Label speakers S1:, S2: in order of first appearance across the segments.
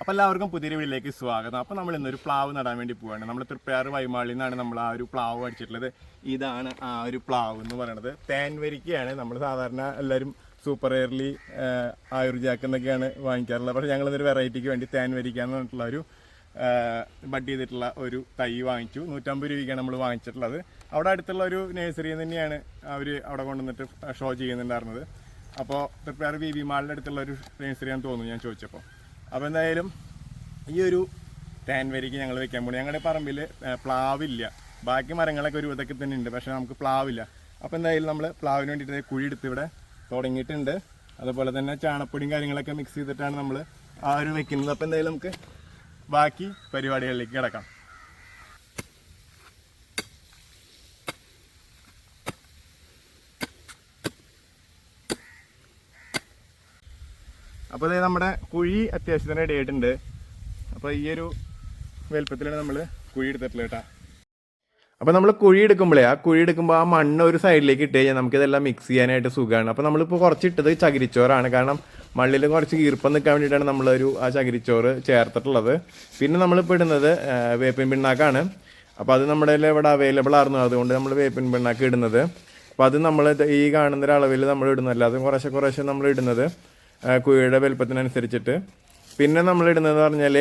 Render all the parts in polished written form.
S1: അപ്പോൾ എല്ലാവർക്കും പുതിയൊരു വീട്ടിലേക്ക് സ്വാഗതം. അപ്പോൾ നമ്മൾ ഇന്നൊരു പ്ലാവ് നടാൻ വേണ്ടി പോവുകയാണ്. നമ്മൾ തൃപ്പയാർ വൈമാളിൽ നിന്നാണ് നമ്മൾ ആ ഒരു പ്ലാവ് അടിച്ചിട്ടുള്ളത്. ഇതാണ് ആ ഒരു പ്ലാവ് എന്ന് പറയുന്നത്. തേൻവരിക്കയാണ്. നമ്മൾ സാധാരണ എല്ലാവരും സൂപ്പർ എയർലി ആയുർജാക്ക് എന്നൊക്കെയാണ് വാങ്ങിക്കാറുള്ളത്. പക്ഷേ ഞങ്ങളിതൊരു വെറൈറ്റിക്ക് വേണ്ടി തേൻവരിക്ക എന്ന് പറഞ്ഞിട്ടുള്ള ഒരു ബഡ് ചെയ്തിട്ടുള്ള ഒരു തൈ വാങ്ങിച്ചു. 150 രൂപയ്ക്കാണ് നമ്മൾ വാങ്ങിച്ചിട്ടുള്ളത്. അവിടെ അടുത്തുള്ള ഒരു നഴ്സറിയിൽ തന്നെയാണ് അവർ അവിടെ കൊണ്ടുവന്നിട്ട് ഷോ ചെയ്യുന്നുണ്ടായിരുന്നത്. അപ്പോൾ തൃപ്പയാർ വി മാളിൻ്റെ അടുത്തുള്ള ഒരു നഴ്സറിയാണെന്ന് തോന്നുന്നു ഞാൻ ചോദിച്ചപ്പോൾ. അപ്പോൾ എന്തായാലും ഈ ഒരു തേൻവരിക്ക് ഞങ്ങൾ വെക്കാൻ പോകുന്നത്. ഞങ്ങളുടെ പറമ്പിൽ പ്ലാവില്ല, ബാക്കി മരങ്ങളൊക്കെ ഒരു വിധത്തിൽ തന്നെ ഉണ്ട്, പക്ഷേ നമുക്ക് പ്ലാവില്ല. അപ്പോൾ എന്തായാലും നമ്മൾ പ്ലാവിന് വേണ്ടിയിട്ട് കുഴി എടുത്ത് ഇവിടെ തുടങ്ങിയിട്ടുണ്ട്. അതുപോലെ തന്നെ ചാണപ്പൊടിയും കാര്യങ്ങളൊക്കെ മിക്സ് ചെയ്തിട്ടാണ് നമ്മൾ ആ ഒരു വെക്കുന്നത്. അപ്പോൾ എന്തായാലും നമുക്ക് ബാക്കി പരിപാടികളിലേക്ക് കിടക്കാം. അപ്പോൾ അതായത് നമ്മുടെ കുഴി അത്യാവശ്യത്തിന് റെഡി ആയിട്ടുണ്ട്. അപ്പോൾ ഈ ഒരു വലുപ്പത്തിലാണ് നമ്മൾ കുഴി എടുത്തിട്ടുള്ളത് കേട്ടോ. അപ്പോൾ നമ്മൾ കുഴി എടുക്കുമ്പോഴേ ആ മണ്ണ് ഒരു സൈഡിലേക്ക് ഇട്ട് കഴിഞ്ഞാൽ നമുക്കിതെല്ലാം മിക്സ് ചെയ്യാനായിട്ട് സുഖമാണ്. അപ്പോൾ നമ്മളിപ്പോൾ കുറച്ചിട്ടത് ചകിരിച്ചോറാണ്. കാരണം മണ്ണിൽ കുറച്ച് ഈർപ്പം നിൽക്കാൻ വേണ്ടിയിട്ടാണ് നമ്മളൊരു ആ ചകിരിച്ചോറ് ചേർത്തിട്ടുള്ളത്. പിന്നെ നമ്മളിപ്പോൾ ഇടുന്നത് വേപ്പിൻ പിണ്ണാക്കാണ്. അപ്പോൾ അത് നമ്മുടെ ഇവിടെ അവൈലബിൾ ആയിരുന്നു, അതുകൊണ്ട് നമ്മൾ വേപ്പിൻ പിണ്ണാക്ക് ഇടുന്നത്. അപ്പോൾ അത് നമ്മൾ ഈ കാണുന്ന ഒരളവിൽ നമ്മൾ ഇടുന്നതല്ല, അത് കുറേശ്ശെ നമ്മൾ ഇടുന്നത് കുഴിയുടെ വലുപ്പത്തിനനുസരിച്ചിട്ട്. പിന്നെ നമ്മളിടുന്നതെന്ന് പറഞ്ഞാൽ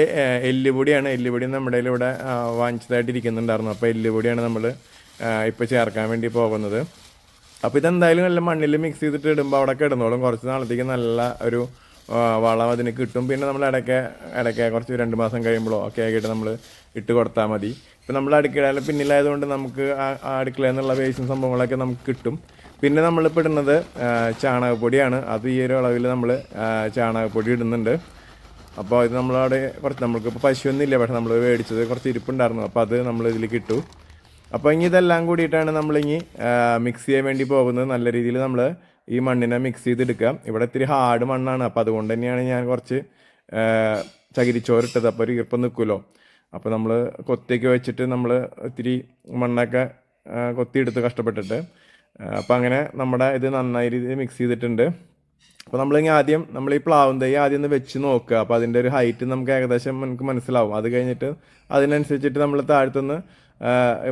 S1: എല്ലുപൊടിയാണ്. എല്ലുപൊടി നമ്മുടെ ഇവിടെ വാങ്ങിച്ചതായിട്ട് ഇരിക്കുന്നുണ്ടായിരുന്നു. അപ്പോൾ എല്ലുപൊടിയാണ് നമ്മൾ ഇപ്പോൾ ചേർക്കാൻ വേണ്ടി പോകുന്നത്. അപ്പോൾ ഇതെന്തായാലും നല്ല മണ്ണിൽ മിക്സ് ചെയ്തിട്ട് ഇടുമ്പോൾ അവിടെ കിടന്നോളും. കുറച്ച് നാളത്തേക്ക് നല്ല ഒരു വളം അതിന് കിട്ടും. പിന്നെ നമ്മൾ ഇടയ്ക്ക് കുറച്ച് 2 മാസം കഴിയുമ്പോഴോ ഒക്കെ ആക്കിയിട്ട് നമ്മൾ ഇട്ട് കൊടുത്താൽ മതി. ഇപ്പം നമ്മൾ അടുക്കളയിൽ പിന്നിലായതുകൊണ്ട് നമുക്ക് ആ അടുക്കളയിൽ നിന്നുള്ള വേസ്റ്റും സംഭവങ്ങളൊക്കെ നമുക്ക് കിട്ടും. പിന്നെ നമ്മളിപ്പോൾ ഇടുന്നത് ചാണകപ്പൊടിയാണ്. അത് ഈ ഒരു അളവിൽ നമ്മൾ ചാണകപ്പൊടി ഇടുന്നുണ്ട്. അപ്പോൾ ഇത് നമ്മളവിടെ നമ്മൾക്കിപ്പോൾ പശുവൊന്നുമില്ല, പക്ഷെ നമ്മൾ മേടിച്ചത് കുറച്ച് ഇരിപ്പുണ്ടായിരുന്നു. അപ്പോൾ അത് നമ്മൾ ഇതിലേക്ക് ഇട്ടു. അപ്പോൾ ഇനി ഇതെല്ലാം കൂടിയിട്ടാണ് നമ്മളിനി മിക്സ് ചെയ്യാൻ വേണ്ടി പോകുന്നത്. നല്ല രീതിയിൽ നമ്മൾ ഈ മണ്ണിനെ മിക്സ് ചെയ്തെടുക്കാം. ഇവിടെ ഇത്തിരി ഹാർഡ് മണ്ണാണ്, അപ്പോൾ അതുകൊണ്ട് തന്നെയാണ് ഞാൻ കുറച്ച് ചകിരിച്ചോറിട്ടത്. അപ്പോൾ ഒരു ഈർപ്പം നിൽക്കുമല്ലോ. അപ്പോൾ നമ്മൾ കൊത്തിയൊക്കെ വെച്ചിട്ട് നമ്മൾ ഇത്തിരി മണ്ണൊക്കെ കൊത്തിയെടുത്ത് കഷ്ടപ്പെട്ടിട്ട്. അപ്പോൾ അങ്ങനെ നമ്മുടെ ഇത് നന്നായി രീതിയിൽ മിക്സ് ചെയ്തിട്ടുണ്ട്. അപ്പോൾ നമ്മളിങ്ങനെ നമ്മൾ ഈ പ്ലാവും തൈ ആദ്യം ഒന്ന് വെച്ച് നോക്കുക. അപ്പോൾ അതിൻ്റെ ഒരു ഹൈറ്റ് നമുക്ക് ഏകദേശം നമുക്ക് മനസ്സിലാവും. അത് കഴിഞ്ഞിട്ട് അതിനനുസരിച്ചിട്ട് നമ്മൾ താഴത്തുനിന്ന്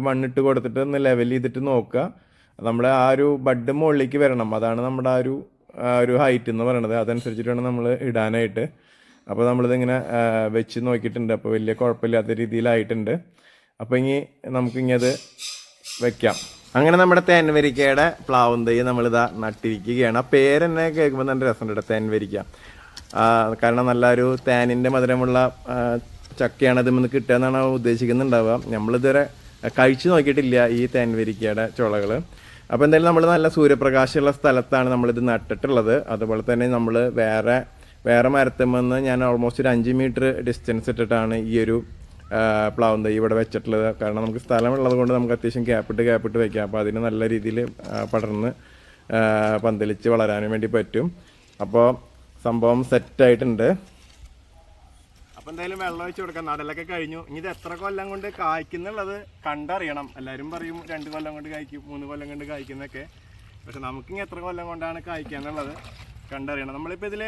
S1: മണ്ണിട്ട് കൊടുത്തിട്ട് ഒന്ന് ലെവൽ ചെയ്തിട്ട് നോക്കുക. നമ്മുടെ ആ ഒരു ബഡ് മുകളിലേക്ക് വരണം, അതാണ് നമ്മുടെ ആ ഒരു ഹൈറ്റ് എന്ന് പറയുന്നത്. അതനുസരിച്ചിട്ട് വേണം നമ്മൾ ഇടാനായിട്ട്. അപ്പോൾ നമ്മളിതിങ്ങനെ വെച്ച് നോക്കിയിട്ടുണ്ട്. അപ്പോൾ വലിയ കുഴപ്പമില്ലാത്ത രീതിയിലായിട്ടുണ്ട്. അപ്പോൾ നമുക്കിനി അത് വയ്ക്കാം. അങ്ങനെ നമ്മുടെ തേൻവരിക്കയുടെ പ്ലാവും തൈ നമ്മളിതാ നട്ടിരിക്കുകയാണ്. ആ പേര് തന്നെ കേൾക്കുമ്പോൾ നല്ല രസമുണ്ട്, തേൻവരിക്ക. കാരണം നല്ലൊരു തേനിൻ്റെ മധുരമുള്ള ചക്കയാണ് അതിൽ നിന്ന് കിട്ടുക എന്നാണ് ഉദ്ദേശിക്കുന്നുണ്ടാവുക. നമ്മളിതുവരെ കഴിച്ചു നോക്കിയിട്ടില്ല ഈ തേൻവരിക്കയുടെ ചുളകൾ. അപ്പോൾ എന്തായാലും നമ്മൾ നല്ല സൂര്യപ്രകാശമുള്ള സ്ഥലത്താണ് നമ്മളിത് നട്ടിട്ടുള്ളത്. അതുപോലെ തന്നെ നമ്മൾ വേറെ മരത്തുമെന്ന് ഞാൻ ഓൾമോസ്റ്റ് ഒരു 5 മീറ്റർ ഡിസ്റ്റൻസ് ഇട്ടിട്ടാണ് ഈ ഒരു പ്ലാവും തൈ ഇവിടെ വെച്ചിട്ടുള്ളത്. കാരണം നമുക്ക് സ്ഥലമുള്ളത് കൊണ്ട് നമുക്ക് അത്യാവശ്യം ഗ്യാപ്പിട്ട് വയ്ക്കാം. അപ്പോൾ അതിന് നല്ല രീതിയിൽ പടർന്ന് പന്തലിച്ച് വളരാനും വേണ്ടി പറ്റും. അപ്പോൾ സംഭവം സെറ്റായിട്ടുണ്ട്. അപ്പോൾ എന്തായാലും വെള്ളം ഒഴിച്ച് കൊടുക്കാം. നടലൊക്കെ കഴിഞ്ഞു. ഇനി ഇത് എത്ര കൊല്ലം കൊണ്ട് കായ്ക്കുന്നുള്ളത് കണ്ടറിയണം. എല്ലാവരും പറയും 2 കൊല്ലം കൊണ്ട് കായ്ക്കും, 3 കൊല്ലം കൊണ്ട് കായ്ക്കുന്നൊക്കെ. പക്ഷെ നമുക്കിനി എത്ര കൊല്ലം കൊണ്ടാണ് കായ്ക്കുക എന്നുള്ളത് കണ്ടറിയണം. നമ്മളിപ്പോൾ ഇതിൽ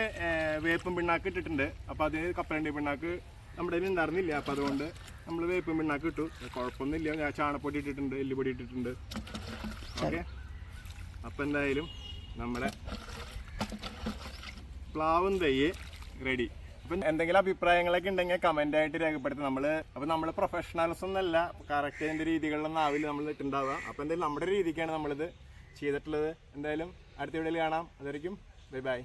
S1: വേപ്പും പിണ്ണാക്ക് ഇട്ടിട്ടുണ്ട്. അപ്പോൾ അതിന് കപ്പലണ്ടി പിണ്ണാക്ക് നമ്മുടെ കയ്യിൽ ഉണ്ടായിരുന്നില്ല. അപ്പോൾ അതുകൊണ്ട് നമ്മൾ വേപ്പും പിണ്ണാക്ക് ഇട്ടു. കുഴപ്പമൊന്നുമില്ല. ഞാൻ ചാണപ്പൊടി ഇട്ടിട്ടുണ്ട്, എല്ലുപൊടി ഇട്ടിട്ടുണ്ട്. ഓക്കെ, അപ്പോൾ എന്തായാലും നമ്മുടെ പ്ലാവും തൈ റെഡി. അപ്പം എന്തെങ്കിലും അഭിപ്രായങ്ങളൊക്കെ ഉണ്ടെങ്കിൽ കമൻ്റായിട്ട് രേഖപ്പെടുത്തും. നമ്മൾ പ്രൊഫഷണൽസ് ഒന്നല്ല, കറക്റ്റ് അതിൻ്റെ രീതികളിലൊന്നും ആവില്ല നമ്മൾ ഇട്ടുണ്ടാവുക. അപ്പോൾ എന്തായാലും നമ്മുടെ രീതിക്കാണ് നമ്മളിത് ചെയ്തിട്ടുള്ളത്. എന്തായാലും അടുത്ത വീഡിയോയിൽ കാണാം. അതുവരെയ്ക്കും ബൈ ബൈ.